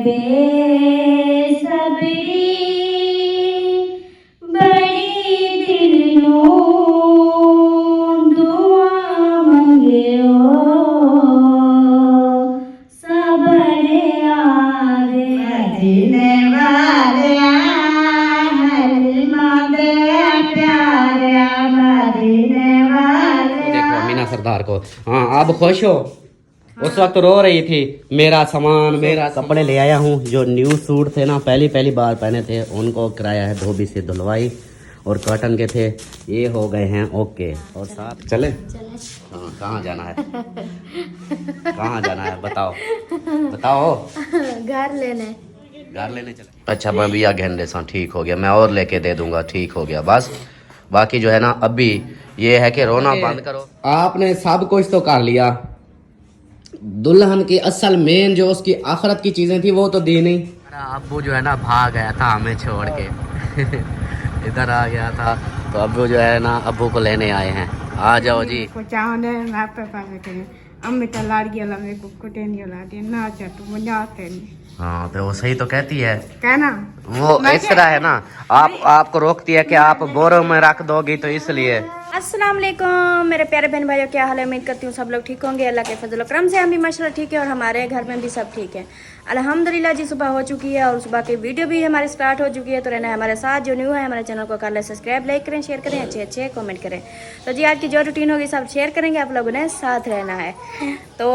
बेसब्री बड़ी दिलों दुआ मंगियो सबरे आवे मदीने वाले देखो अमीना सरदार को। हाँ आप खुश हो? उस वक्त रो रही थी मेरा सामान मेरा कपड़े ले आया हूँ। जो न्यू सूट थे ना पहली बार पहने थे उनको किराया है धोबी से धुलवाई और कॉटन के थे ये हो गए हैं ओके। और साथ चले हाँ कहाँ जाना है कहाँ जाना है बताओ बताओ। घर लेने चले। अच्छा मैं भी आ गेंडे सा ठीक हो गया मैं और लेके दे दूंगा ठीक हो गया बस। बाकी जो है ना अभी ये है कि रोना बंद करो। आपने सब कुछ तो कर लिया दुल्हन की असल मेन जो उसकी आखिरत की चीजें थी वो तो दी नहीं। अब्बू जो है ना भाग गया था हमें छोड़ के इधर आ गया था तो अब्बू जो है ना अब्बू को लेने आए हैं। आ जाओ जी। हाँ तो वो सही तो कहती है कहना वो इस तरह है ना आपको रोकती है कि आप बोरों में रख दोगी तो इसलिए। अस्सलाम वालेकुम मेरे प्यारे बहन भाइयों, क्या हाल है? उम्मीद करती हूँ सब लोग ठीक होंगे। अल्लाह के फजल करम से हम भी माशाल्लाह ठीक है और हमारे घर में भी सब ठीक है अल्हम्दुलिल्लाह जी। सुबह हो चुकी है और सुबह की वीडियो भी हमारी स्टार्ट हो चुकी है। तो रहना है हमारे साथ, जो न्यू है हमारे चैनल को कर ले सब्सक्राइब, लाइक करें, शेयर करें, अच्छे कमेंट करें। तो जी आज की जो रूटीन होगी सब शेयर करेंगे, आप लोगों ने साथ रहना है। तो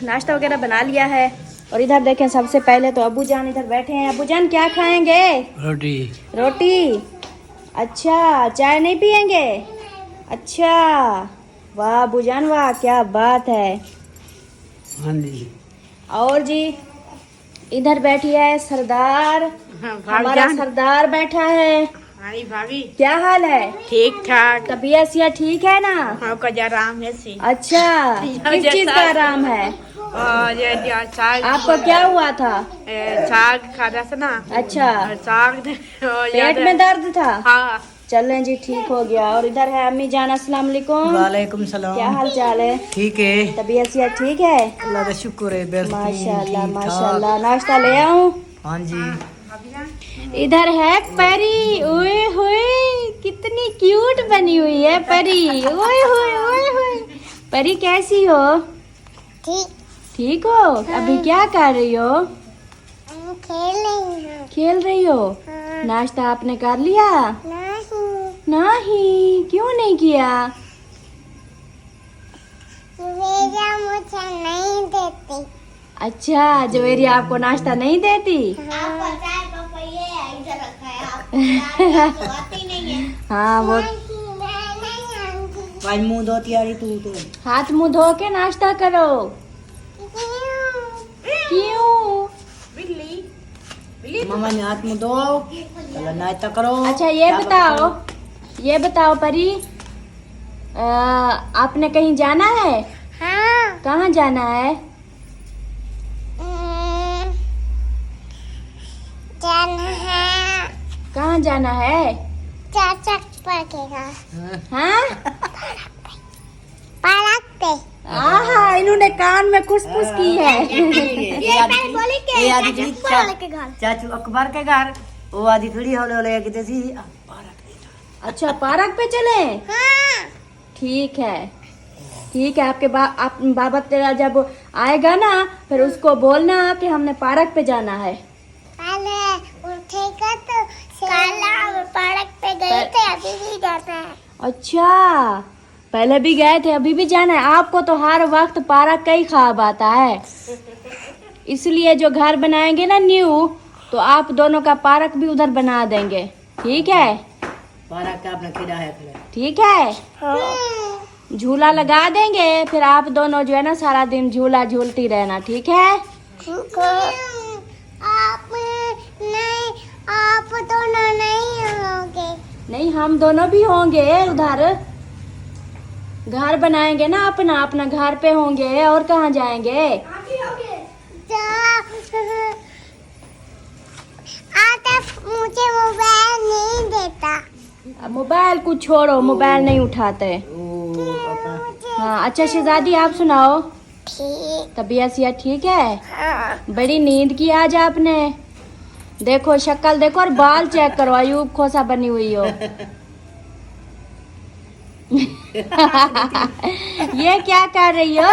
नाश्ता वगैरह बना लिया है और इधर देखें सबसे पहले तो अबू जान इधर बैठे हैं। अबू जान क्या खाएंगे? रोटी। अच्छा चाय नहीं पियेंगे? अच्छा वाह अबू जान वाह क्या बात है। हाँ जी। और जी इधर बैठी है सरदार, हमारा सरदार बैठा है। भाभी क्या हाल है? ठीक ठाक। तबीयत सिया ठीक है ना? आपका आराम है सी। अच्छा किस चीज का आराम है? आपको क्या हुआ था? साग खा रहा था ना। अच्छा साग पेट में दर्द था? हाँ चलें जी ठीक हो गया। और इधर है अम्मी जान, अस्सलाम वालेकुम। वालेकुम सलाम। क्या हाल चाल है? ठीक है तबीयत सिया ठीक है? अल्लाह का शुक्र है बस माशाल्लाह माशाल्लाह। नाश्ता ले आऊं? हाँ जी। इधर है परी, ओए होए कितनी क्यूट बनी हुई है परी, ओए होए। परी कैसी हो? ठीक हो? अभी क्या कर रही हो? खेल रही हो? नाश्ता आपने कर लिया? नहीं क्यों नहीं किया? मुझे नहीं देती। अच्छा जवेरी आपको नाश्ता नहीं देती? हाँ वो मुँह धोती आ रही तू तो। हाथ मुंह धो के नाश्ता करो। क्यों? मामा ने हाथ मुँह धो चलो नाश्ता करो। अच्छा ये बताओ परी आपने कहीं जाना है? हाँ। कहाँ जाना है? जाना है। कहाँ जाना है? चाचा पकेगा। हाँ पार्क पे। आहा इन्होंने कान में खुशफुस की है। चाचू अकबर के घर वो आदि थोड़ी हौले कितने सी। अच्छा पार्क पे चले? हाँ। ठीक है आपके बाबा तेरा जब आएगा ना फिर उसको बोलना कि हमने पार्क पे जाना है। पहले उठेगा तो काला पार्क पे गए थे, अभी भी जाना है। अच्छा पहले भी गए थे अभी भी जाना है? आपको तो हर वक्त पार्क का ही ख्वाब आता है, इसलिए जो घर बनाएंगे ना न्यू तो आप दोनों का पार्क भी उधर बना देंगे। ठीक है? पार्क का अपना खिला है। ठीक है झूला लगा देंगे फिर आप दोनों जो है ना सारा दिन झूला झूलती रहना। ठीक है? आप दोनों नहीं होंगे। नहीं हम दोनों भी होंगे उधर, घर बनाएंगे ना अपना घर पे होंगे और कहाँ जाएंगे? मुझे मोबाइल नहीं देता। मोबाइल को छोड़ो, मोबाइल नहीं उठाते। हाँ अच्छा शहजादी आप सुनाओ। ठीक। तबीयत सेहत ठीक है? हाँ। बड़ी नींद की आज आपने। देखो शक्ल देखो और बाल चेक करो, अयूब खोसा बनी हुई हो। ये क्या कर रही हो?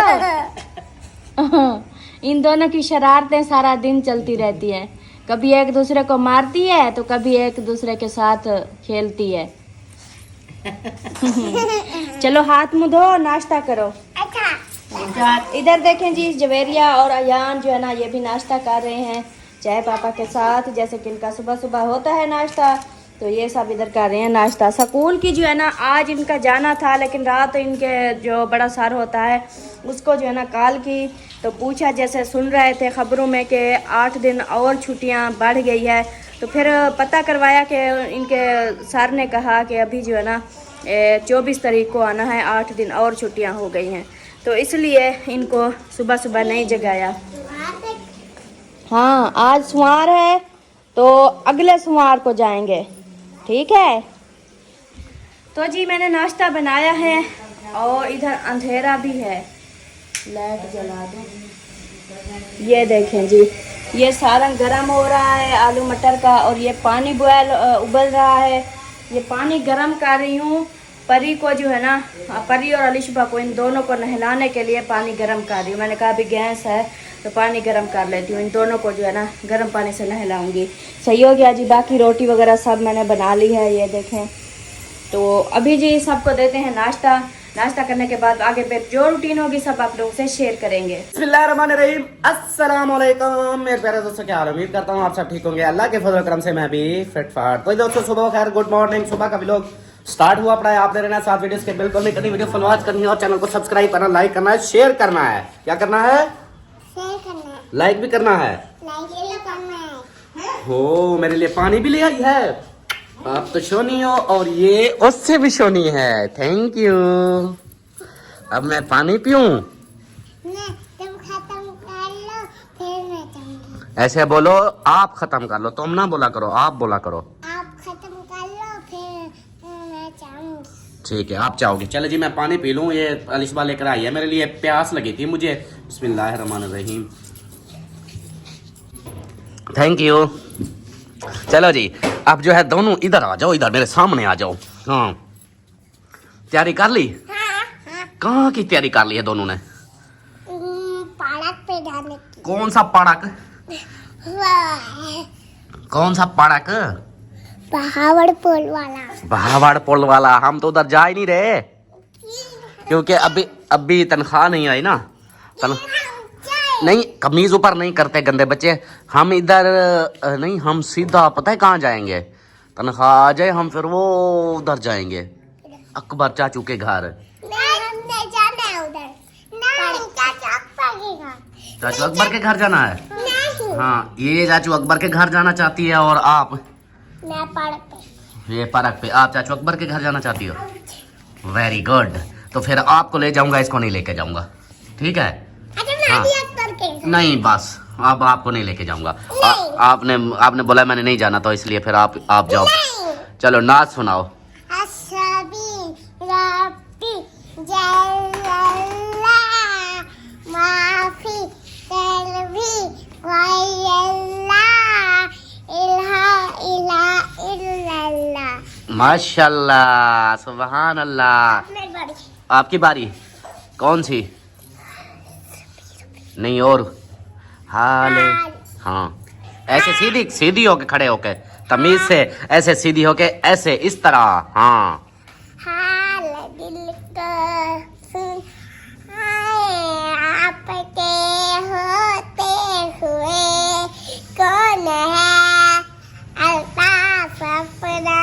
इन दोनों की शरारतें सारा दिन चलती रहती हैं। कभी एक दूसरे को मारती है तो कभी एक दूसरे के साथ खेलती है। चलो हाथ मुंह धो, नाश्ता करो। अच्छा। इधर देखें जी, जवेरिया और अयान जो है ना, ये भी नाश्ता कर रहे हैं चाय पापा के साथ। जैसे कि इनका सुबह सुबह होता है नाश्ता, तो ये सब इधर कर रहे हैं नाश्ता। स्कूल की जो है ना आज इनका जाना था, लेकिन रात इनके जो बड़ा सर होता है उसको जो है ना कॉल की, तो पूछा, जैसे सुन रहे थे खबरों में कि 8 दिन और छुट्टियां बढ़ गई है, तो फिर पता करवाया कि इनके सर ने कहा कि अभी जो है ना 24 तारीख को आना है, 8 दिन और छुट्टियां हो गई हैं, तो इसलिए इनको सुबह सुबह नहीं जगाया। हाँ आज सोमवार है तो अगले सोमवार को जाएंगे, ठीक है। तो जी मैंने नाश्ता बनाया है और इधर अंधेरा भी है, लाइट जला दूं। ये देखें जी, ये सालन गरम हो रहा है आलू मटर का, और ये पानी उबल रहा है। ये पानी गरम कर रही हूँ परी को जो है ना, परी और अलिशबा को, इन दोनों को नहलाने के लिए पानी गरम कर रही हूँ। मैंने कहा अभी गैस है तो पानी गरम कर लेती हूँ, इन दोनों को जो है ना गरम पानी से नहलाऊंगी। सही हो गया जी। बाकी रोटी वगैरह सब मैंने बना ली है, ये देखें। तो अभी जी सबको देते हैं नाश्ता। नाश्ता करने के बाद आगे पे जो रूटीन होगी सब आप लोगों से शेयर करेंगे। बिस्मिल्लाहिर्रहमानिर्रहीम, अस्सलाम वालेकुम मेरे प्यारे दोस्तों, क्या हाल है? उम्मीद करता हूँ आप सब ठीक होंगे। अल्लाह के फजल करम से मैं भी फिट फाट। तो दोस्तों सुबह खैर, गुड मॉर्निंग। सुबह का व्लॉग स्टार्ट हुआ पड़ा है, आपने रहना साथ वीडियोस के बिल्कुल नहीं करनी, वीडियो फॉलो करनी है और चैनल को सब्सक्राइब करना, लाइक करना है, शेयर करना है। क्या करना है? शेयर करना है, लाइक भी करना है। लाइक करना है। हो मेरे लिए पानी भी ले आई है। आप तो शोनी हो और ये उससे भी शोनी है। Thank you. अब मैं पानी पीऊं? नहीं, तुम खत्म कर लो फिर मैं जाऊंगी। ऐसे बोलो, आप खत्म कर लो, तुम ना बोला करो, आप बोला करो। आप खत्म कर लो फिर मैं जाऊंगी। ठीक है, आप चाहोगे। चलो जी मैं पानी पी लूं। ये अलिशबा लेकर आई है मेरे लिए, प्यास लगी थी मुझे। बिस्मिल्लाहिर्रहमानिर्रहीम। Thank you. चलो जी, अब जो है दोनों इधर आ जाओ, इधर मेरे सामने आ जाओ। हाँ, तैयारी कर ली? कहाँ की तैयारी कर ली है दोनों ने? पार्क पे जाने की। कौन सा पार्क? कौन सा पार्क? पहाड़ पुल वाला। बहावड़ पुल वाला। हम तो उधर जा ही नहीं रहे क्योंकि अभी तनख्वाह नहीं आई ना। नहीं, कमीज ऊपर नहीं करते गंदे बच्चे। हम इधर नहीं, हम सीधा पता है कहाँ जाएंगे? तनख्वाह आ जाए हम फिर वो उधर जाएंगे, अकबर चाचू के घर। हमने जाना है उधर। नहीं, चाचू अकबर के घर जाना है। नहीं, हाँ, ये चाचू अकबर के घर जाना चाहती है और आप मैं पार्क पे। ये पार्क पे। आप चाचू अकबर के घर जाना चाहती हो? Very good. तो फिर आपको ले जाऊंगा, इसको नहीं लेके जाऊंगा, ठीक है? अच्छा मैं हाँ। भी अकबर के। नहीं बस, अब आपको नहीं लेके जाऊंगा। नहीं। आपने बोला मैंने नहीं जाना, तो इसलिए फिर आप जाओ। नहीं। चलो नाच सुनाओ। असबी रब्बी जल्लल्ला माफी तलवी वयल्ला इल्हा इला इल्लल्लाह। माशाल्लाह, सुभान अल्लाह। मेरी बारी। आपकी बारी। कौन सी? नहीं और हाले। हाँ, ऐसे सीधी सीधी होके खड़े होके, तमीज से ऐसे सीधी होके, ऐसे इस तरह। हाँ, हाल दिल का सुन आपके होते हुए कौन है अल्ताफ अपना।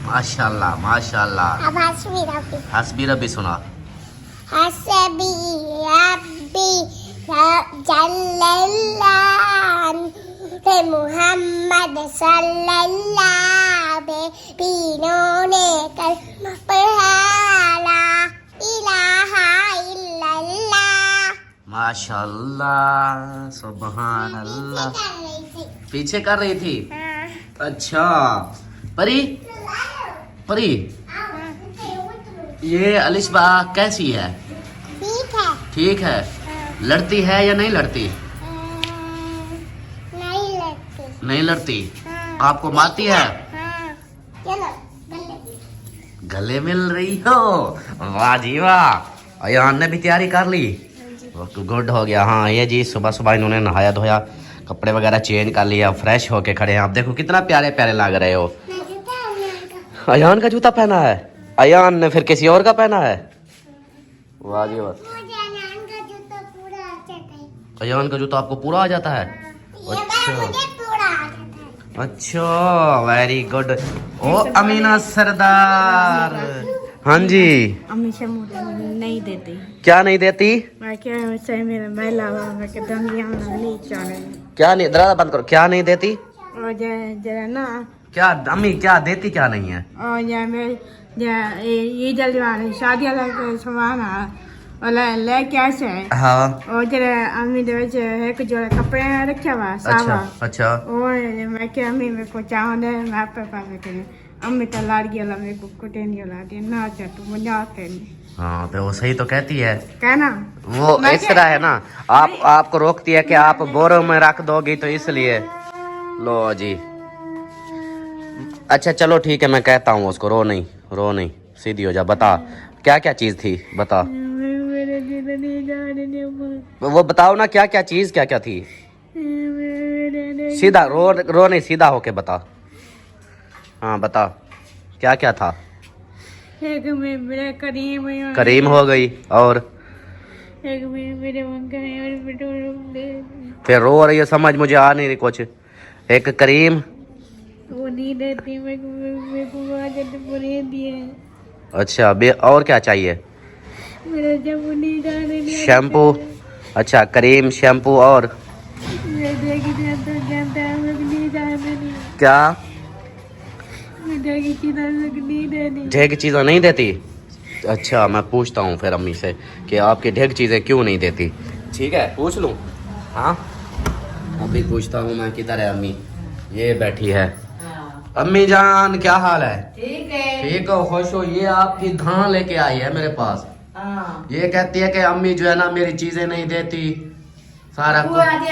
माशाल्लाह माशाल्लाह। अब हसबी रब्बी। हस्बी रबी सुना। हसबी रब्बी जल्लल्लाह मुहम्मद सल्लल्लाहु तीनों ने कलमा पढ़ा ला इलाहा इल्लल्लाह। माशाल्लाह, सुभान अल्लाह। कर रही थी। पीछे कर रही थी? हाँ। अच्छा। परी परी, ये अलिशबा कैसी है? ठीक ठीक है। लड़ती है या नहीं लड़ती? नहीं लगती। नहीं लड़ती। हाँ। आपको मारती है? हाँ। चलो गले। गले मिल रही हो? वाह जी वाह। अयान ने भी तैयारी कर ली? गुड हो गया। हाँ ये जी सुबह सुबह इन्होंने नहाया धोया, कपड़े वगैरह चेंज कर लिया, फ्रेश होके खड़े हैं। आप देखो कितना प्यारे प्यारे लग रहे हो। अयान का जूता पहना है? अयान ने फिर किसी और का पहना है? वाह जी वाह। मुझे अनान का जूता पूरा आता है। अयान का जूता आपको पूरा आ जाता है? ये बार मुझे पूरा आ जाता है। अच्छा वेरी गुड। ओ अमीना सरदार। हाँ जी। अम्मी से मुझे नहीं देती। क्या नहीं देती? मैं क्या से मेरा महिला मैं के दुनिया में नहीं चाहे। क्या नहीं, दरवाजा बंद करो। क्या नहीं देती? और जरा ना क्या अम्मी क्या देती क्या नहीं है? और या मैं ये जल्दी वाले शादी वाला सामान और ले क्या से हाँ। और जरा अम्मी दे एक जोड़ा कपड़े रखे हुआ सावा। अच्छा। और मैं क्या अम्मी मेरे को चाहो दे मैं आपके पास करें। अम्मी तो लाड़ गया मेरे को कुटे नहीं ला दे ना चाह तू मजा आते नहीं। हाँ तो वो सही तो कहती है। कहना वो इस तरह है ना, आपको रोकती है कि आप बोरों में रख दोगी तो इसलिए। लो जी। अच्छा चलो ठीक है, मैं कहता हूँ उसको। रो नहीं, सीधी हो जा। बता क्या क्या चीज थी, बता। वो बताओ ना क्या क्या चीज क्या क्या थी। सीधा रो नहीं, सीधा होके बता। हाँ बता क्या क्या था। एक में मेरा करीम करीम हो गई और एक में मेरे और फिर रो रही है, समझ मुझे आ नहीं रही कुछ। एक करीम, वो नहीं देती मेरे को आदत बुरी दिए। अच्छा और क्या चाहिए? मेरा जब नहीं जाने शैम्पू। अच्छा करीम, शैम्पू और मैं देखी तो जानता है मैं नहीं जाने नहीं। क्या? मैं देखी चीज़ नहीं देनी। ढेग चीज़ें नहीं देती? अच्छा मैं पूछता हूँ फिर अम्मी से कि आपकी ढेग चीज़ें क्यों नहीं देती। ठीक है पूछ लूँ? हाँ अभी पूछता हूँ मैं। किधर है अम्मी? ये बैठी है। अम्मी जान क्या हाल है? ठीक है। ठीक हो, खुश हो? ये आपकी धान लेके आई है मेरे पास। हाँ। ये कहती है कि अम्मी जो है ना मेरी चीजें नहीं देती सारा वो आदि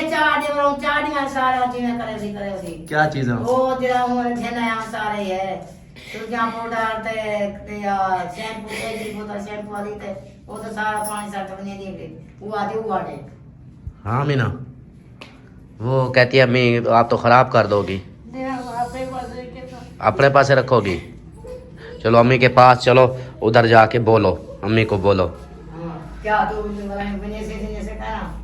चाड़ियां सारा चीजें करे सी। क्या चीजें? वो जरा हमारे ठेना सारे है सूर्या पाउडर ते या शैम्पू तेजी बोतल शैम्पू वाली ते वो तो सारा पानी सा करने दे वो आदि वो आड़े। हाँ मीना वो कहती है अम्मी आप तो खराब कर दोगी, अपने पास रखोगी। चलो अम्मी के पास चलो, उधर जाके बोलो, अम्मी को बोलो। क्या तो बने से कहना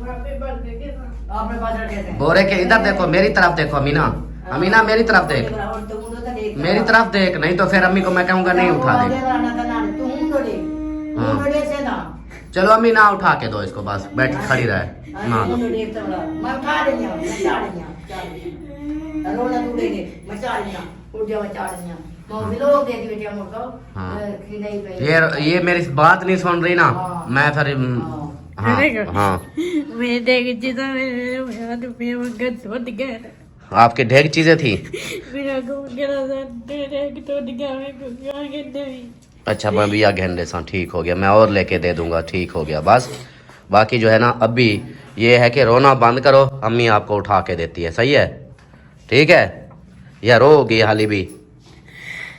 अपने पास रखे थे। बोरे के इधर देखो, मेरी तरफ देखो अमीना। अमीना मेरी तरफ देख, मेरी तरफ देख, नहीं तो फिर अम्मी को मैं कहूँगा नहीं उठा दे। हाँ चलो अम्मी ना उठा के दो इसको, बस बैठ खड़ी रहे ना दो। हाँ ये मेरी बात नहीं सुन रही ना, मैं फिर हाँ हाँ। मैं देखी चीज़ मेरे आपके ढेर चीजें थी? मेरा तो अच्छा मैं भी आ गेंडे सा, ठीक हो गया, मैं और लेके दे दूंगा, ठीक हो गया बस। बाकी जो है ना अभी ये है कि रोना बंद करो, अम्मी आपको उठा के देती है, सही है? ठीक है या रोगी हाली भी?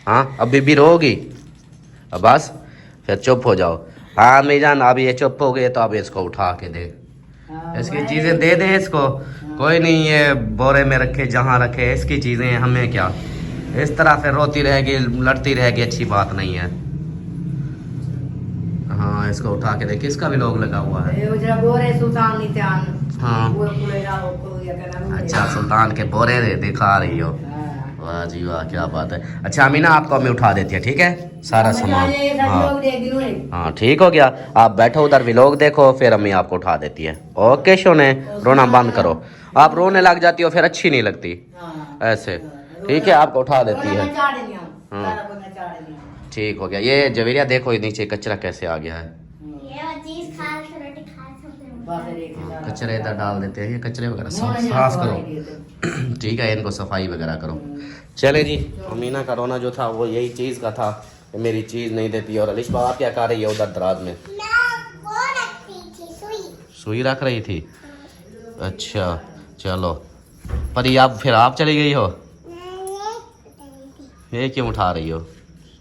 हाँ अभी भी रोगी? अब बस फिर चुप हो जाओ। हाँ अम्मी जान अब ये चुप हो गए तो अब इसको उठा के दे, इसकी चीजें दे दे इसको। कोई नहीं ये बोरे में रखे जहाँ रखे, इसकी चीजें हमें क्या। इस तरह फिर रोती रहेगी लड़ती रहेगी, अच्छी बात नहीं है। हाँ इसको उठा के दे, किसका भी लोग लगा हुआ है? हाँ अच्छा सुल्तान के बोरे दिखा रही हो, वाह जी वाह क्या बात है। अच्छा अमीना आपको अम्मी उठा देती है, ठीक है सारा सामान। हाँ ठीक हो गया, आप बैठो उधर व्लॉग देखो, फिर अम्मी आपको उठा देती है। ओके शोने रोना बंद करो, आप रोने लग जाती हो फिर अच्छी नहीं लगती ऐसे। ठीक है आपको उठा देती है। ठीक हो गया। ये जवेरिया देखो ये नीचे कचरा कैसे आ गया है। ये चीज खा के रोटी खा सकते कचरे इधर डाल देते हैं, ये कचरे वगैरह साफ करो। ठीक है इनको सफाई वगैरह करो। चले जी अमीना का रोना जो था वो यही चीज़ का था, मेरी चीज़ नहीं देती। और अलिशा आप क्या कर रही है उधर दराज में? ना वो रखती सुई रख रही थी। अच्छा चलो, पर ये आप फिर आप चली गई हो, ये क्यों उठा रही हो?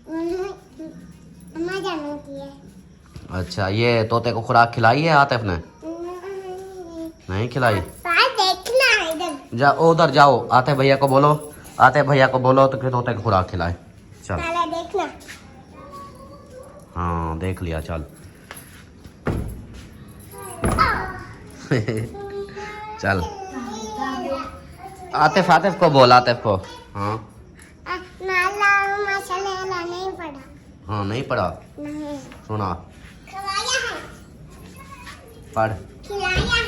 अम्मा जानू की है। अच्छा, ये तोते को खुराक खिलाई है आतिफ ने? नहीं खिलाई। पास देखना है इधर। जाओ उधर जाओ, आतिफ भैया को बोलो, आतिफ भैया को बोलो तो फिर तोते को खुराक खिलाए। चल पहले देखना। हाँ देख लिया, चल चल आतिफ, आतिफ को बोल, आतिफ को। हाँ नाला माशाल्लाह नहीं पड़ा। हाँ नहीं पढ़ा, नहीं सुना खवाया है, पढ़। खिलाया है।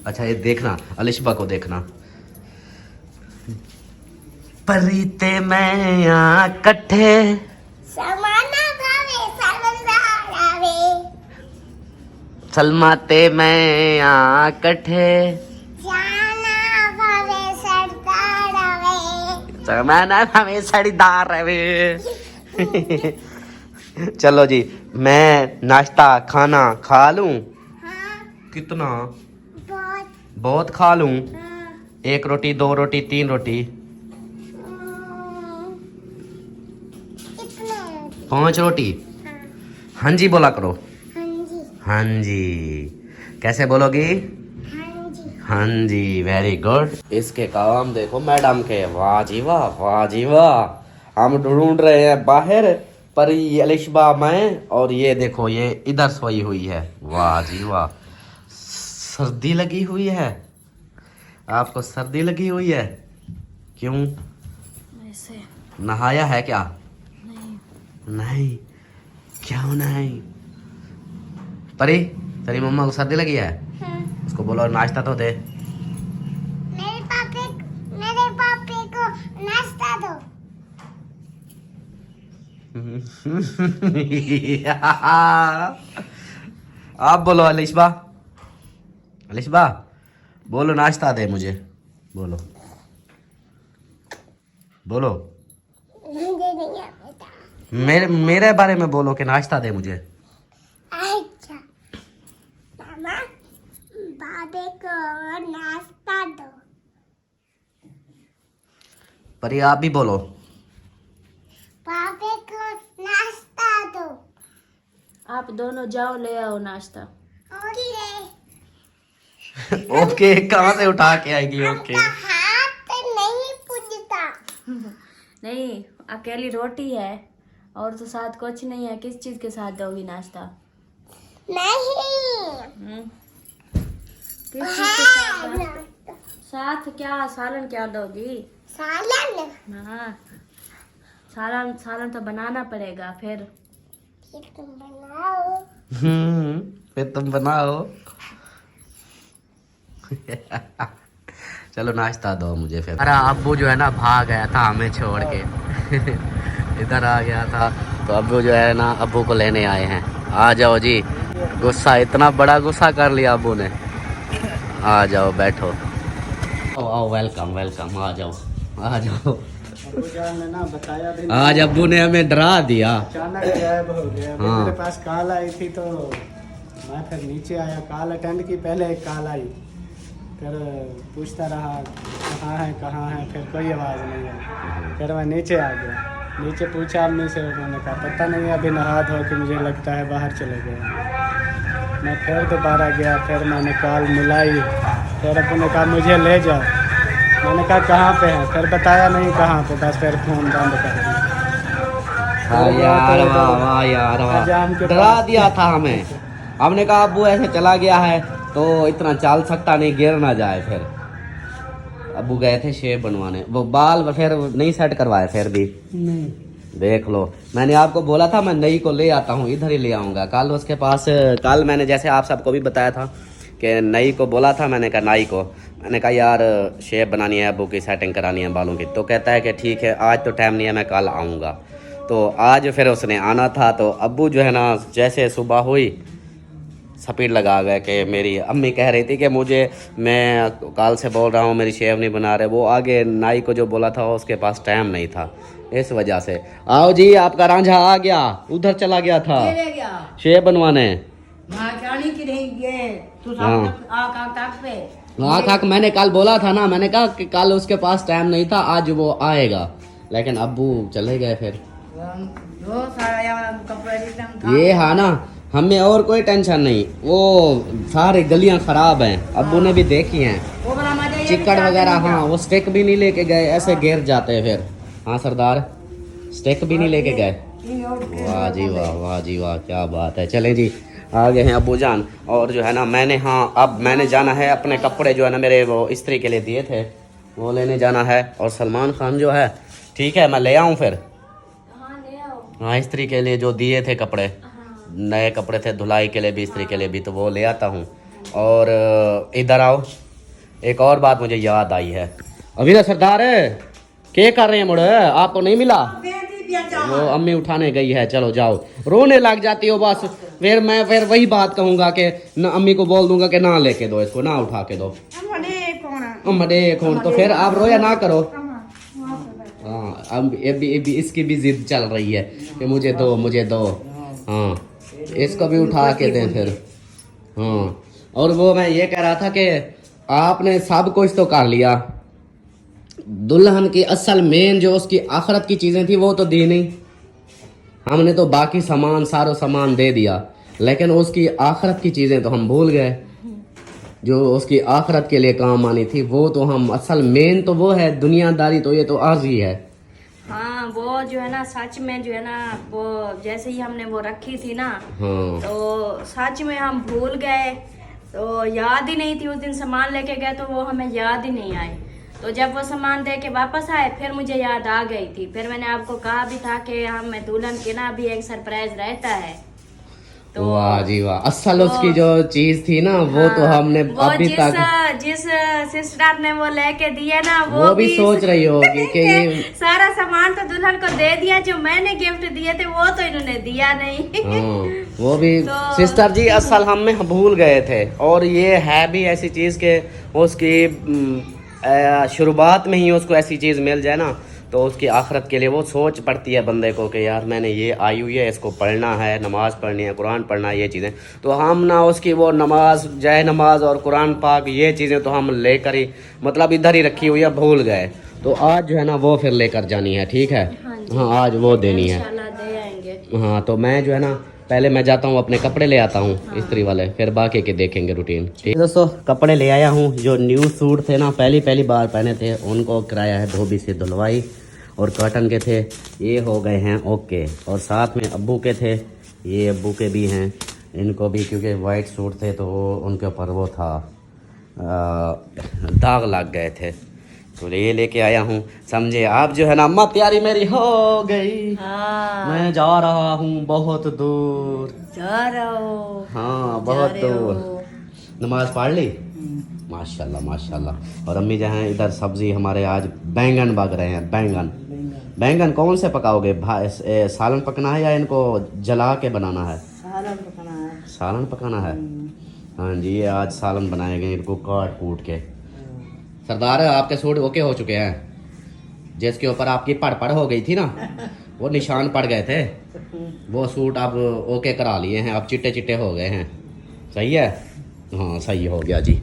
अच्छा ये देखना, अलिशबा को देखना। परीते मैं आ कट्ठे समाना भावे सर्वंदार आवे। सलमाते मैं आ कट्ठे जाना भावे सरदार आवे। समाना हमें सड़ीदार रहे। चलो जी, मैं नाश्ता खाना खा लूं? हाँ कितना? बहुत। बहुत खा लूं? हाँ 1 रोटी 2 रोटी 3 रोटी कितने? 5 रोटी? हाँ हाँ जी बोला करो। हाँ जी हाँ जी कैसे बोलोगी? हाँ जी। हाँ जी वेरी गुड। इसके काम देखो मैडम के, वाह जी वाह, वाह जी वाह। हम ढूंढ रहे हैं बाहर, पर ये अलिशबा मैं, और ये देखो ये इधर सोई हुई है। वाह जी वाह, सर्दी लगी हुई है आपको? सर्दी लगी हुई है क्यों? ऐसे नहाया है क्या? नहीं। नहीं, क्यों नहीं? परी, तेरी मम्मा को सर्दी लगी है? हाँ। उसको बोलो नाश्ता तो दे। मेरे पापे को नाश्ता दो। आप बोलो अलिशबा, अलिशबा बोलो नाश्ता दे मुझे, बोलो बोलो। मुझे नहीं आता। मेरे बारे में बोलो कि नाश्ता दे मुझे। अच्छा मामा, बाबे को नाश्ता दो। परी आप भी बोलो। बाबे को नाश्ता दो। आप दोनों जाओ ले आओ नाश्ता। ओके। ओके कहाँ से उठा के आएगी? ओके आपका हाथ नहीं पूजता। नहीं, अकेली रोटी है और तो साथ कुछ नहीं है, किस चीज के साथ दोगी नाश्ता? नहीं किस चीज के साथ? साथ क्या, सालन क्या दोगी? सालन। हाँ सालन, सालन तो बनाना पड़ेगा फिर। फिर तुम बनाओ। फिर तुम बनाओ। चलो नाश्ता दो मुझे फिर। अरे अब्बू जो है ना भाग गया था हमें छोड़ के। इधर आ गया था, तो अब्बू जो है ना अब्बू को लेने आए हैं। आ जाओ जी, गुस्सा, इतना बड़ा गुस्सा कर लिया अब्बू ने। आ जाओ बैठो। आओ आओ, वेलकम वेलकम, आ जाओ आ जाओ। ने ना बताया भी आज अब्बू ने हमें डरा दिया। अचानक गायब हो गया। अभी हाँ। मेरे पास कॉल आई थी तो मैं फिर नीचे आया, कॉल अटेंड की, पहले एक कॉल आई, फिर पूछता रहा कहाँ है, फिर कोई आवाज़ नहीं आई। फिर मैं नीचे आ गया, नीचे पूछा अम्मी से, उन्होंने कहा पता नहीं अभी नहा धो के मुझे लगता है बाहर चले गए। मैं फिर दोबारा गया, फिर मैंने कॉल मिलाई, फिर अब्बू ने कहा मुझे ले जाओ। मैंने कहा कहाँ पे है, फिर बताया नहीं कहाँ पे, बस फिर फ़ोन बंद कर दिया। हाँ यार, वाह वाह यार वाह, डरा दिया था हमें। हमने कहा अब्बू ऐसे चला गया है तो इतना चल सकता नहीं, गिर ना जाए। फिर अब्बू गए थे शेव बनवाने, वो बाल फिर नहीं सेट करवाए। फिर भी नहीं देख लो, मैंने आपको बोला था मैं नई को ले आता हूँ, इधर ही ले आऊँगा। कल उसके पास, कल मैंने जैसे आप सबको भी बताया था कि नई को बोला था, मैंने कहा नाई को, मैंने कहा यार शेप बनानी है, अब्बू की सेटिंग करानी है बालों की। तो कहता है कि ठीक है आज तो टाइम नहीं है, मैं कल आऊँगा। तो आज फिर उसने आना था, तो अब्बू जो है ना जैसे सुबह हुई स्पीड लगा गए कि मेरी अम्मी कह रही थी कि मुझे, मैं कल से बोल रहा हूँ मेरी शेव नहीं बना रहे। वो आगे नाई को जो बोला था उसके पास टाइम नहीं था, इस वजह से। आओ जी, आपका रांझा आ गया, उधर चला गया था शेव बनवाने। मैं जानी कि नहीं ये तू हाँ। सब आग तक पे आँख मैंने कल बोला था ना, मैंने कहा कि कल उसके पास टाइम नहीं था, आज वो आएगा, लेकिन अब्बू चले गए फिर। जो सारा यार कपड़ा रिटर्न था ये है ना, हमें और कोई टेंशन नहीं, वो सारी गलियां खराब हैं, अब्बू ने भी देखी हैं, वो बड़ा मजा ये चिक्कड़ वगैरह। हाँ, वो स्टिक भी नहीं लेके गए, ऐसे गिर जाते हैं फिर। हाँ सरदार, स्टिक भी नहीं लेके गए। वाह जी वाह, वाह जी वाह, क्या बात है। चले जी, आ गए हैं अब्बू जान। और जो है ना मैंने, हाँ अब मैंने जाना है अपने कपड़े जो है ना मेरे वो इस्त्री के लिए दिए थे, वो लेने जाना है। और सलमान खान जो है, ठीक है मैं ले आऊँ फिर। हाँ, इस्त्री के लिए जो दिए थे कपड़े, नए कपड़े थे, धुलाई के लिए भी इस्त्री के लिए भी, तो वो ले आता हूँ। और इधर आओ, एक और बात मुझे याद आई है। अभी तो सरदार क्या कर रहे हैं मुड़े, आपको नहीं मिला? वो अम्मी उठाने गई है, चलो जाओ। रोने लग जाती हो बस, फिर मैं वही बात कहूँगा कि न, अम्मी को बोल दूंगा कि ना लेके दो इसको, ना उठा के दो। अम्मड़े कौन, तो फिर आप रोया ना करो। हाँ, अब ये भी इसकी भी जिद चल रही है कि मुझे दो, मुझे दो। हाँ, इसको भी उठा के दें फिर। हाँ, और वो मैं ये कह रहा था कि आपने सब कुछ तो कर लिया, दुल्हन की असल मेन जो उसकी आखिरत की चीज़ें थी वो तो दी नहीं। हमने तो बाकी सामान, सारो सामान दे दिया, लेकिन उसकी आखिरत की चीज़ें तो हम भूल गए, जो उसकी आखिरत के लिए काम आनी थी वो तो हम, असल मेन तो वो है, दुनियादारी तो ये तो आर्जी है। हाँ, वो जो है ना सच में जो है ना, वो जैसे ही हमने वो रखी थी ना, हाँ, तो सच में हम भूल गए, तो याद ही नहीं थी। उस दिन सामान लेके गए तो वो हमें याद ही नहीं आए, तो जब वो सामान दे के वापस आए फिर मुझे याद आ गई थी। फिर मैंने आपको कहा भी था कि हमें दुल्हन के ना भी एक सरप्राइज रहता है। तो वाह जी वाह, असल उसकी जो चीज थी ना वो तो हमने वो अभी तक, जिस सिस्टर ने वो लेके दिए ना, वो भी सोच रही होगी कि ये सारा सामान तो दुल्हन को दे दिया, जो मैंने गिफ्ट दिए थे वो तो इन्होंने दिया नहीं। हाँ, वो भी तो- सिस्टर जी असल हम में भूल गए थे। और ये है भी ऐसी चीज के उसकी शुरुआत में ही उसको ऐसी चीज मिल जाए ना, तो उसकी आखिरत के लिए वो सोच पड़ती है बंदे को कि यार मैंने ये आई हुई है, इसको पढ़ना है, नमाज पढ़नी है, कुरान पढ़ना है, ये चीज़ें तो हम ना उसकी वो नमाज, जय नमाज और कुरान पाक, ये चीज़ें तो हम लेकर ही मतलब इधर ही रखी हुई है, भूल गए। तो आज जो है ना वो फिर लेकर जानी है, ठीक है। हाँ, आज वो देनी है। इंशाल्लाह दे आएंगे। हाँ, तो मैं जो है ना पहले मैं जाता हूँ अपने कपड़े ले आता हूँ, इस्त्री वाले, फिर बाकी के देखेंगे रूटीन। ठीक दोस्तों, कपड़े ले आया हूँ। जो न्यू सूट थे ना, पहली बार पहने थे, उनको कराया है धोबी से धुलवाई, और कॉटन के थे, ये हो गए हैं ओके। और साथ में अब्बू के थे, ये अब्बू के भी हैं, इनको भी, क्योंकि वाइट सूट थे तो उनके ऊपर वो था, दाग लग गए थे, तो ये लेके आया हूँ। समझे आप, जो है ना अम्मा तैयारी मेरी हो गई। हाँ, मैं जा रहा हूँ बहुत दूर। जा रहा हो। हाँ, बहुत दूर। नमाज पढ़ ली? माशाल्लाह माशाल्लाह। और अम्मी जो हैं इधर सब्जी हमारे आज बैंगन बग रहे हैं। बैंगन कौन से पकाओगे? सालन पकना है या इनको जला के बनाना है? सालन पकाना है। सालन पकाना है। हाँ जी, ये आज सालन बनाए गए, इनको काट कूट के। सरदार आपके सूट ओके हो चुके हैं, जिसके ऊपर आपकी पड़ हो गई थी ना, वो निशान पड़ गए थे, वो सूट आप ओके करा लिए हैं, अब चिट्टे चिट्टे हो गए हैं। सही है? हाँ सही हो गया जी।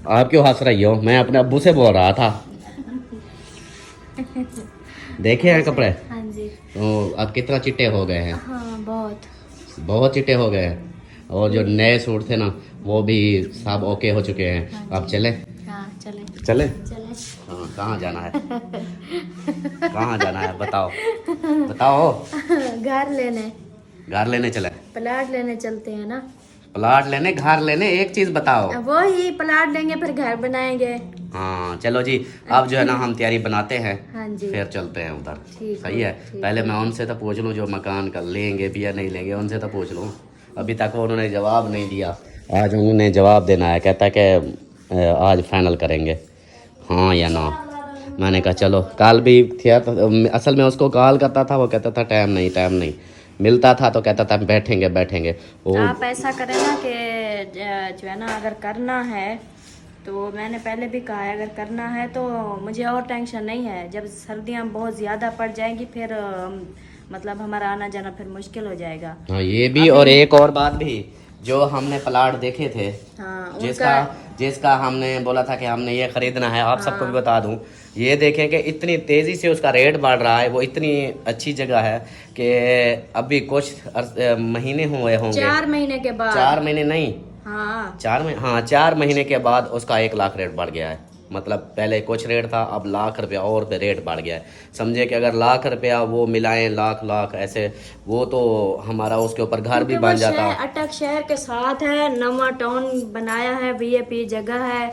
आप क्यों हंस रही हो? मैं अपने अब्बू से बोल रहा था। देखे हैं कपड़े? हाँ जी। तो अब कितना चिट्टे हो गए हैं? हाँ, बहुत चिट्टे हो गए हैं। और जो नए सूट थे ना वो भी सब ओके हो चुके हैं। अब चले? हाँ, चले चले? चले। हाँ, कहाँ जाना है? कहाँ जाना है बताओ बताओ। घर लेने चले? प्लाट लेने चलते हैं ना। प्लाट लेने, घर लेने, एक चीज बताओ। वो ही प्लाट लेंगे फिर घर बनाएंगे। हाँ चलो जी, अब जो है ना हम तैयारी बनाते हैं, हाँ जी। फिर चलते हैं उधर। ठीक सही है। ठीक पहले मैं उनसे तो पूछ लूँ जो मकान का लेंगे भी या नहीं लेंगे, उनसे तो पूछ लूँ। अभी तक उन्होंने जवाब नहीं दिया, आज उन्होंने जवाब देना है। कहता है कि आज फाइनल करेंगे हाँ या ना। मैंने कहा चलो। कल भी थिया तो असल में उसको कॉल करता था, वो कहता था टाइम नहीं मिलता था, तो कहता था बैठेंगे वो। आप ऐसा करें ना कि जो है ना, अगर करना है तो मैंने पहले भी कहा है, अगर करना है तो मुझे और टेंशन नहीं है। जब सर्दियाँ बहुत ज़्यादा पड़ जाएंगी फिर मतलब हमारा आना जाना फिर मुश्किल हो जाएगा। हाँ ये भी। और एक और बात भी, जो हमने प्लाट देखे थे, हाँ जिसका हमने बोला था कि हमने ये खरीदना है, आप सबको भी बता दूं, ये देखें कि इतनी तेज़ी से उसका रेट बढ़ रहा है। वो इतनी अच्छी जगह है कि अभी कुछ महीने हुए होंगे, 4 महीने के बाद, 4 महीने नहीं, हाँ 4 महीने के बाद उसका 1 लाख रेट बढ़ गया है। मतलब पहले कुछ रेट था, अब लाख रुपया और पे रेट बढ़ गया है। समझे कि अगर लाख रुपया वो मिलाएं, लाख ऐसे, वो तो हमारा उसके ऊपर घर भी बन जाता। अटक शहर के साथ है, नवा टाउन बनाया है, वीआईपी जगह है,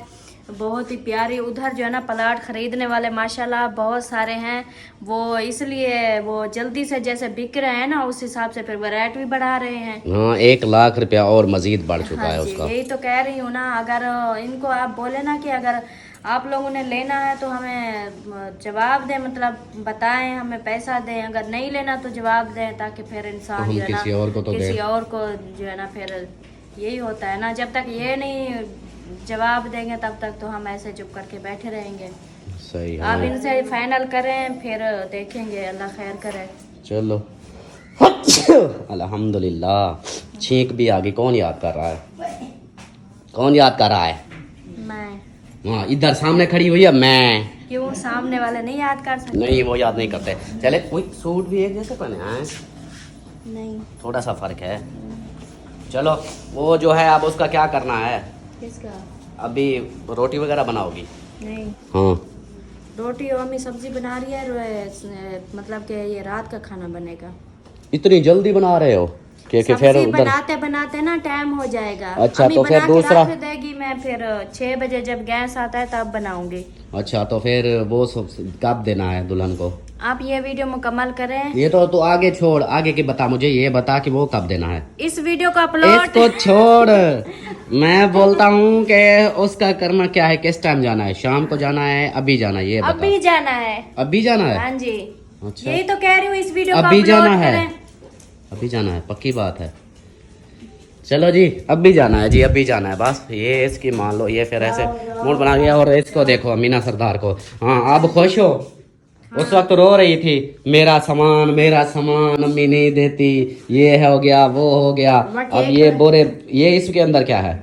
बहुत ही प्यारी। उधर जो है ना प्लाट खरीदने वाले माशाल्लाह बहुत सारे हैं, वो इसलिए वो जल्दी से जैसे बिक रहे हैं ना, उस हिसाब से फिर वो रेट भी बढ़ा रहे हैं। हाँ, 1 लाख रुपया और मजीद बढ़ चुका है जी, उसका। यही तो कह रही हूँ ना, अगर इनको आप बोले ना कि अगर आप लोगों ने लेना है तो हमें जवाब दें, मतलब बताएं, हमें पैसा दें, अगर नहीं लेना तो जवाब दें, ताकि फिर इंसान जो है ना किसी और को तो किसी और को जो है ना, फिर यही होता है ना, जब तक ये नहीं जवाब देंगे तब तक तो हम ऐसे चुप करके बैठे रहेंगे। सही आप है। इनसे फाइनल करें, फिर देखेंगे, अल्लाह खैर करे। चलो अल्हम्दुलिल्लाह। छींक भी आ गई। कौन याद कर रहा है? कौन याद कर रहा है? मैं हाँ, इधर सामने खड़ी हुई है। मैं क्यों, सामने वाले नहीं याद कर सकते? नहीं, वो याद नहीं करते। चले, कोई सूट भी एक जैसे पहने हैं, नहीं, थोड़ा सा फर्क है। चलो, वो जो है अब उसका क्या करना है? किसका? अभी रोटी वगैरह बनाओगी? नहीं, हाँ, रोटी और मम्मी सब्जी बना रही है, मतलब कि ये रात का खाना बनेगा। इतनी जल्दी बना रहे हो कि फिर सब्जी उधर। बनाते बनाते ना टाइम हो जाएगा। अच्छा, अम्मी तो फिर बना के दूसरा रख देगी, मैं फिर 6 बजे जब गैस आता है तब बनाऊंगी। अच्छा, तो फिर वो कब देना है दुल्हन को? आप ये वीडियो मुकम्मल करें। ये तो तू आगे छोड़, आगे की बता मुझे, ये बता कि वो कब देना है। इस वीडियो को अपलोड, इसको छोड़, मैं बोलता हूँ कि उसका करना क्या है, किस टाइम जाना है, शाम को जाना है, अभी जाना है, ये बता। अभी जाना है। अभी जाना है? हाँ जी, अच्छा, यही तो कह रही हूँ, इस वीडियो को अभी अपलोड जाना है? करें। अभी जाना है, पक्की बात है। चलो जी, अभी जाना है जी, अभी जाना है बस। ये इसकी मान लो, ये फिर ऐसे मूड बना गया। और इसको देखो, अमीना सरदार को। हाँ, अब खुश हो? उस वक्त रो रही थी, मेरा सामान अम्मी नहीं देती, ये हो गया, वो हो गया। अब ये बोरे, ये इसके अंदर क्या है?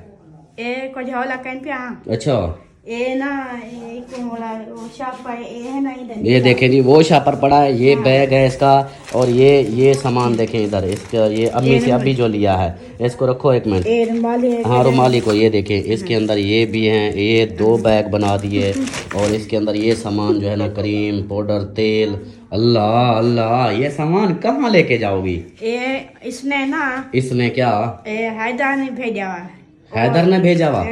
ए को झोला कहीं पे अच्छा, ए ना एक वो शॉप है, ए है ना इधर। ये देखें जी, वो शापर पड़ा है, ये बैग है इसका, और ये सामान देखें इधर इसका, ये अम्मी से अभी जो लिया है। इसको रखो 1 मिनट। ए रुमाली है। हाँ, रुमाली को ये देखें, इसके अंदर ये भी हैं, ये 2 बैग बना दिए। और इसके अंदर ये सामान जो है ना, क्रीम, पाउडर, तेल। अल्लाह अल्लाह, ये सामान कहाँ लेके जाओगी? ए इसने ना, इसने क्या? ए हैदर ने भेजा हुआ। हैदर ने भेजा हुआ?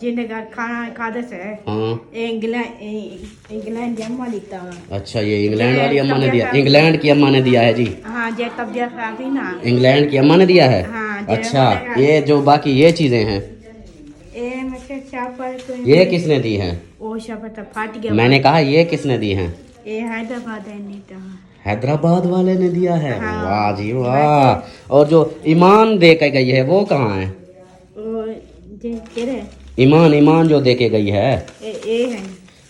जिन्हें घर खाना खाते से हाँ, इंग्लैंड की अम्मा लिखता हुआ। अच्छा, ये इंग्लैंड वाली अम्मा ने दिया, इंग्लैंड की अम्मा ने दिया है जी। हाँ, जे तबियत खराब थी ना, इंग्लैंड की अम्मा ने दिया है। हाँ, अच्छा, ये जो बाकी ये चीजें हैं, ए मैं शापर तो ये किसने दी हैं? वो शापर तो फट गया। मैंने कहा ये किसने दी हैं? ए हैदराबाद है नहीं तो। हैदराबाद वाले ने दिया है। हाँ। वाह जी वाह। और जो ईमान दे के गई है वो कहाँ है? वो तेरे ईमान जो दे के गई है, ए है।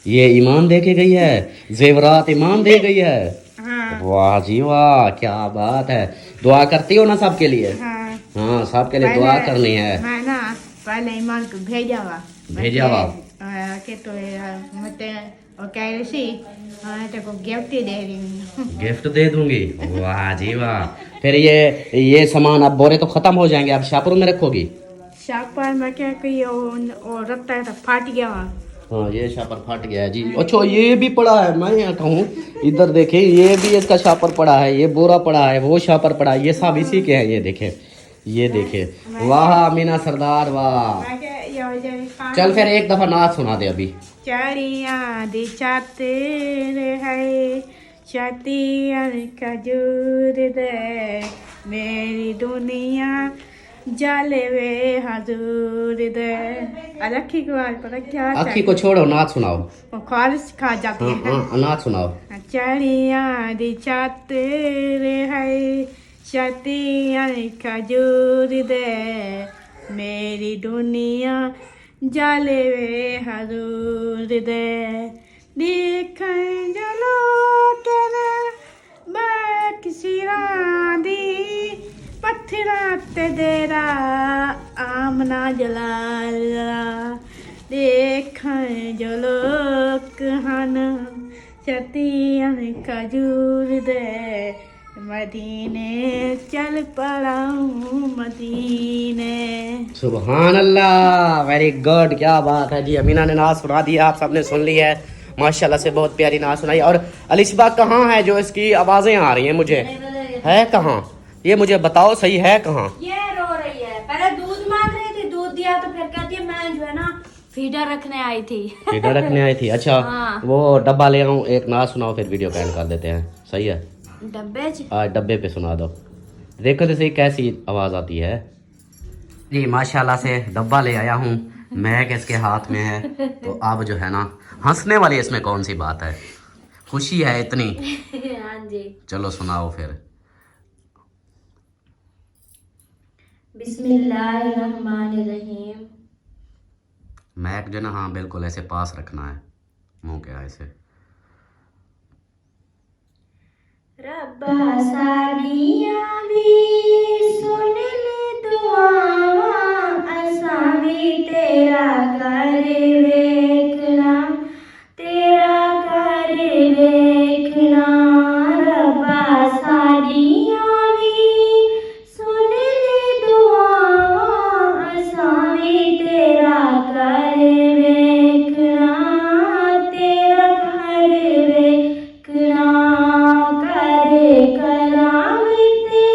ये ईमान दे के गई है, जेवरात ईमान दे गई है। हाँ वाह जी वाह, क्या बात है। दुआ करती हो ना सबके लिए? हाँ, हाँ, सबके लिए दुआ करनी है। मैं ना पहले ईमान को भेजा हुआ। के तो मतलब और कह रही थी तेरे को गिफ्ट ही दे रही हूँ। गिफ्ट दे दूंगी? वाह जी वाह। फिर ये सामान अब बोरे तो खत्म हो जाएंगे, अब शापरों में रखोगी? शापर में क्या कही और रखता है तो फट गया वहाँ। हाँ, ये शापर फट गया है जी। अच्छा, ये भी पड़ा है, मैं यहाँ कहूँ, इधर देखे, ये भी इसका शापर पड़ा है, ये बोरा पड़ा है, वो शापर पड़ा है, ये सब इसी के हैं। ये देखे, ये देखे। वाह अमीना सरदार वाह। चल फिर एक दफा नाच सुना दे अभी। चरिया दी चातिर है छतिया खजूर दे, मेरी दुनिया जाले वे हजूर दे। अखी को आज पता क्या, अखी को छोड़ो, नाच सुनाओ। ख्वारिश खा जाती हाँ, है। हाँ, नाच सुनाओ। चरिया दी चातिर है छतिया खजूर दे, मेरी दुनिया जाले वे हजूर दे। दिखन जलो तेरे बाक सिरा दी, पत्थर मथुरा ते डेरा आमना जलाला देखण जो लोक हन छतियन खजूर दे मदीने चल पड़ाऊं मदीने। सुभान अल्लाह, वेरी गुड, क्या बात है जी। अमीना ने नाज सुना दी, आप सबने सुन ली है माशाल्लाह से, बहुत प्यारी नाज सुनाई। और अलिशबा कहाँ है जो इसकी आवाजें आ रही हैं मुझे, है कहाँ ये मुझे बताओ, सही है कहाँ? ये रो रही है, पहले दूध मांग रही थी, दूध दिया तो फिर कहती है मैं जो है ना फीडर रखने आई थी। फीडर रखने आई थी, अच्छा। हाँ। वो डब्बा ले आऊं, एक नाज सुनाओ फिर वीडियो कैंड कर देते हैं, सही है? डब्बे डब्बे पे सुना दो, देखो तो सही कैसी आवाज आती है जी। माशाल्लाह से डब्बा ले आया हूँ, महक इसके हाथ में है, तो अब जो है ना हंसने वाली इसमें कौन सी बात है, खुशी है इतनी। हाँ जी। चलो सुनाओ फिर। बिस्मिल्लाहिर्रहमानिर्रहीम। महक जो ना, हाँ बिल्कुल ऐसे पास रखना है मुंह के ऐसे। रब्बा साडियां भी सुन ले दुआवां, असां भी तेरा कर वेखना, तेरा कर वेखना। रब्बा साडियां भी सुन ले दुआवां, असां भी तेरा कर वेखना, तेरा कर वेखना। करे करामते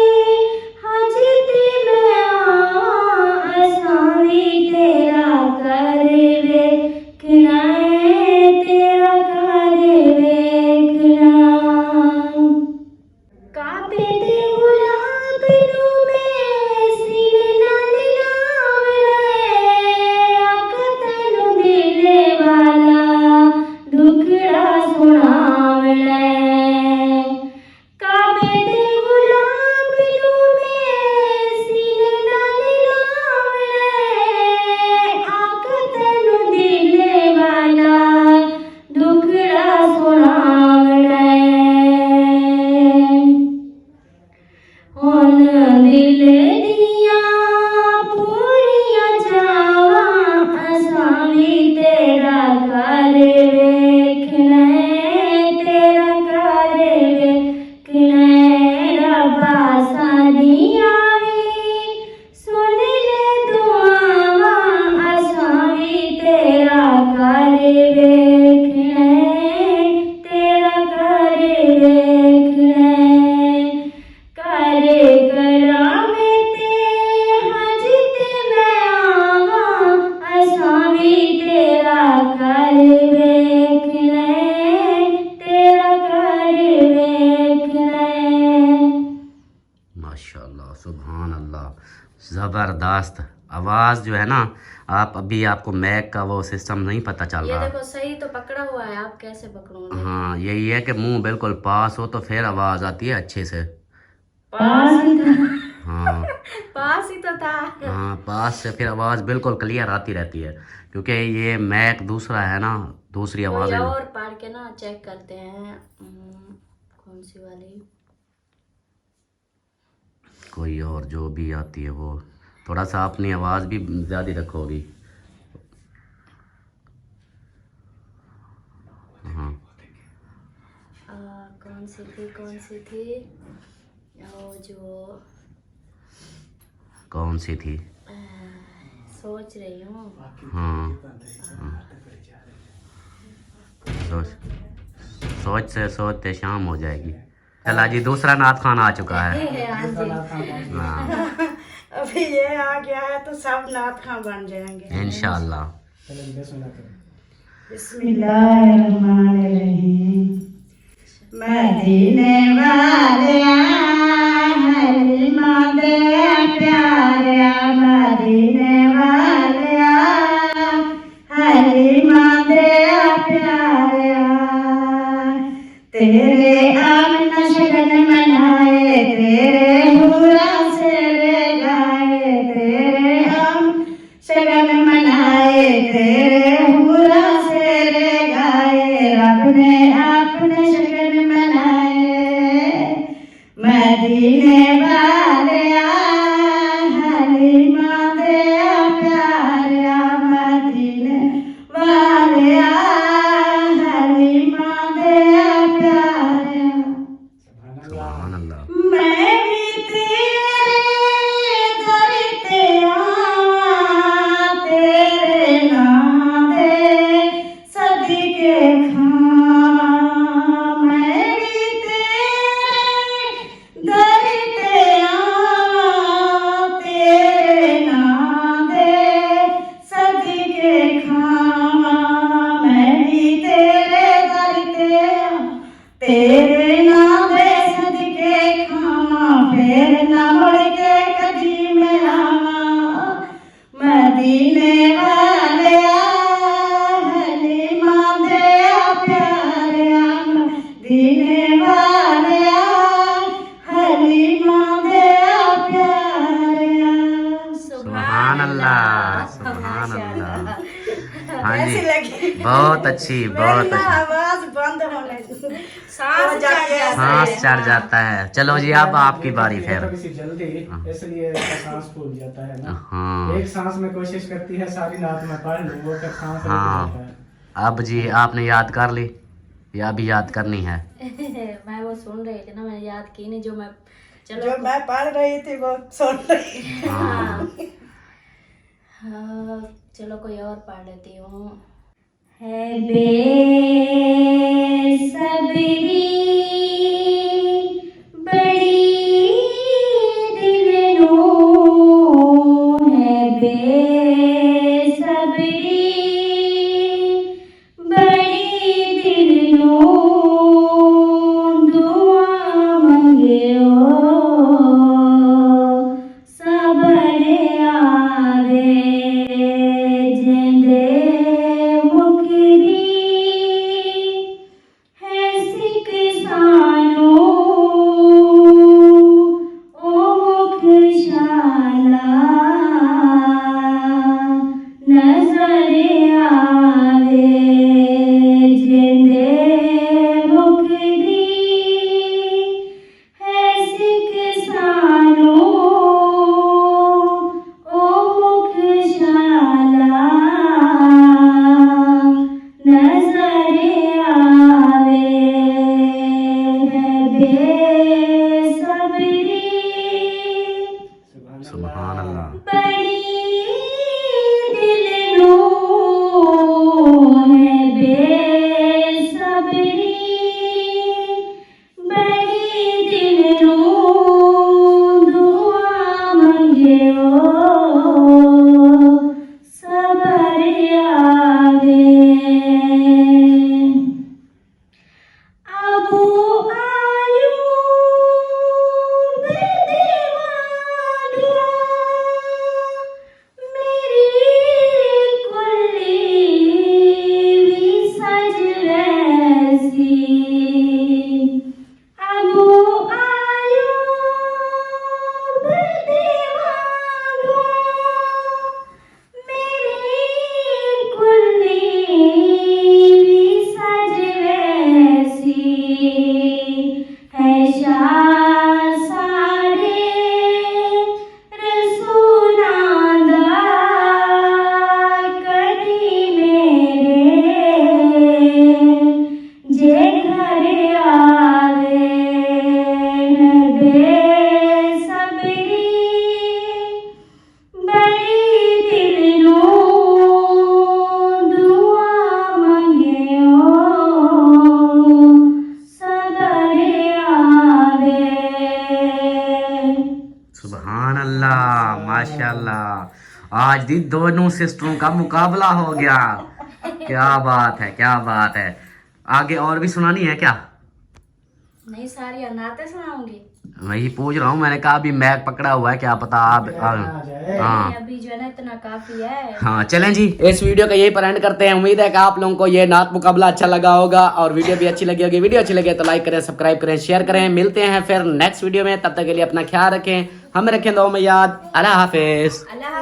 हजते मैं आवां, असां भी तेरा कर वेखना, तेरा कर वेखना। काबे दे गुलाब नूं मैं सीने नाल लावणे, आका तैनूं दिले वाला दुखड़ा सुनावणे। काबे दे गुलाब नूं मैं सीने नाल लावणे, आका तैनूं दिले वाला दुखड़ा सुनावणे। हुन दिल दियां पूरियां चावां, असां भी तेरा कर वेखना, तेरा कर वेखना। रब्बा साडियां भी सुन ले दुआवां, असां भी तेरा कर वेखना, तेरा कर वेखना। करे करामते हजते मैं आवां, असां भी तेरा कर वेखना, तेरा कर वेखना। माशाल्लाह, सुभान अल्लाह, ज़बरदस्त आवाज़ जो है ना। आप अभी आपको मैक का वो सिस्टम नहीं पता चल ये रहा। देखो सही तो पकड़ा हुआ है, आप कैसे पकड़ोगे? हाँ यही है कि मुंह बिल्कुल पास हो तो फिर आवाज़ आती है अच्छे से। पास ही था। हाँ पास ही तो था। हाँ, पास से फिर आवाज़ बिल्कुल क्लियर आती रहती है, क्योंकि ये मैक दूसरा है ना, दूसरी कोई आवाज़ें। और पढ़ के ना चेक करते हैं कौन सी वाली। कोई और जो भी आती है वो थोड़ा सा अपनी आवाज़ भी ज़्यादा रखोगी। हाँ कौन सी थी वो जो कौन सी थी? सोच रही हूँ। हाँ सोच से सोचते शाम हो जाएगी। चला जी, दूसरा नात खान आ चुका है। हाँ अभी ये आ गया है तो सब नात खां बन जाएंगे इंशाल्लाह। बिस्मिल्लाहिर्रहमानिर्रहीम। मदीने वालिया हरीमा दे प्यारिया, मदीने वालिया हरीमा दे प्यारिया। तेरे आमना शगन मनाए, तेरे हुरा से रे गाए, तेरे आम शगन मनाए, तेरे हुरा से रे गाए। रब ने अपने शगन मनाए, मैं बहुत अच्छी, बहुत अच्छी। आवाज बंद होने सांस सांस चढ़ जाता है। चलो जी अब आपकी बारी फिर। थोड़ी सी जल्दी इसलिए सांस फूल जाता है ना। हाँ एक सांस में कोशिश करती है सारी रात में पढ़ लूं, वो फिर सांस रुक हाँ। जाता है। अब जी आपने याद कर ली या अभी याद करनी है? मैं वो सुन रही थी ना, मैंने याद की नहीं। जो मैं जो मैं पढ़ रही थी वो सुन रही। हाँ। हाँ, चलो कोई और पढ़ लेती हूँ। है बेसब्री बड़ी दिलनो, है बेसब्री बड़ी दिलनो, दुआ मंगे ओ सबर आवे जिंदे मुकरी है सिख सानो, ओ मुखशाला नजर आवे जिंदे मुकरी है सिख सानो, ओ मुखशाला नजर आवे है बेसब्री सुभान अल्लाह। बड़ी दिलनो, है बेसब्री बड़ी दिलनो, दुआ मंगे ओ सबर आवे। अबू आयूब दीवानो मेरी कुल्ली भी सज वैसी, अबू आयूब दीवानो मेरी कुल्ली भी सज वैसी, है शाह सारे रसूलां दा कदी मेरे जे घर आवे है बेसब्री बड़ी दिलनो, दुआ मंगे ओ सबर आवे। सुभान अल्लाह, माशाल्लाह। आज दी दोनों सिस्टरों का मुकाबला हो गया। क्या बात है, क्या बात है। आगे और भी सुनानी है क्या? नहीं, सारी अनाते सुनाऊंगी। वही पूछ रहा हूँ, मैंने कहा अभी मैक पकड़ा हुआ है, क्या पता आप हाँ अभी जो है ना इतना काफी है। हाँ। चलें जी, इस वीडियो का यही पर एंड करते हैं। उम्मीद है कि आप लोगों को ये नात मुकाबला अच्छा लगा होगा और वीडियो भी अच्छी लगी होगी। वीडियो अच्छी लगे तो लाइक करें, सब्सक्राइब करें, शेयर करें। मिलते हैं फिर नेक्स्ट वीडियो में, तब तक के लिए अपना ख्याल रखें, हमें रखें दुआ में याद। अल्लाह हाफिज। अल्लाह